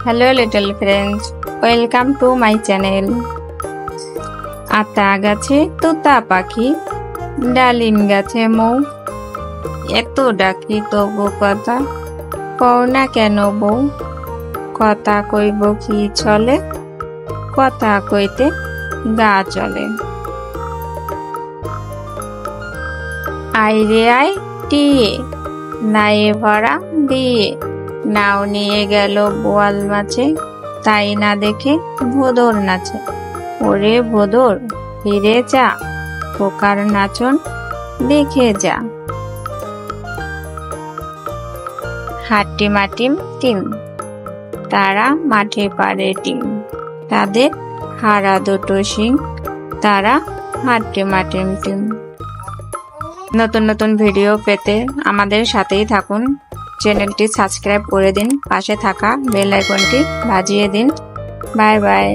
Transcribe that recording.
Hello little friends, welcome to my channel. আতা গাছে তোতা পাখি, ডালিম গাছে মৌ, এত ডাকি তবু কথা কও না কেন বউ। কথা কইব কি চলে, কথা কইতে গা চলে। আইরে আই টিয়ে, নায়ে ভরা দিয়ে, নাও নিয়ে গেল বোয়াল মাছে, তাই না দেখে ভোদর নাচে। ওরে ভোদর ফিরে যা, খোকার নাচন দেখে যা। হাট্টিমাটিম টিম, তারা মাঠে পারে ডিম, তাদের হারা দুটো শিং, তারা হাট্টিমাটিম টিম। নতুন নতুন ভিডিও পেতে আমাদের সাথেই থাকুন। চ্যানেলটি সাবস্ক্রাইব করে দিন, পাশে থাকা বেল আইকনটি বাজিয়ে দিন। Bye bye.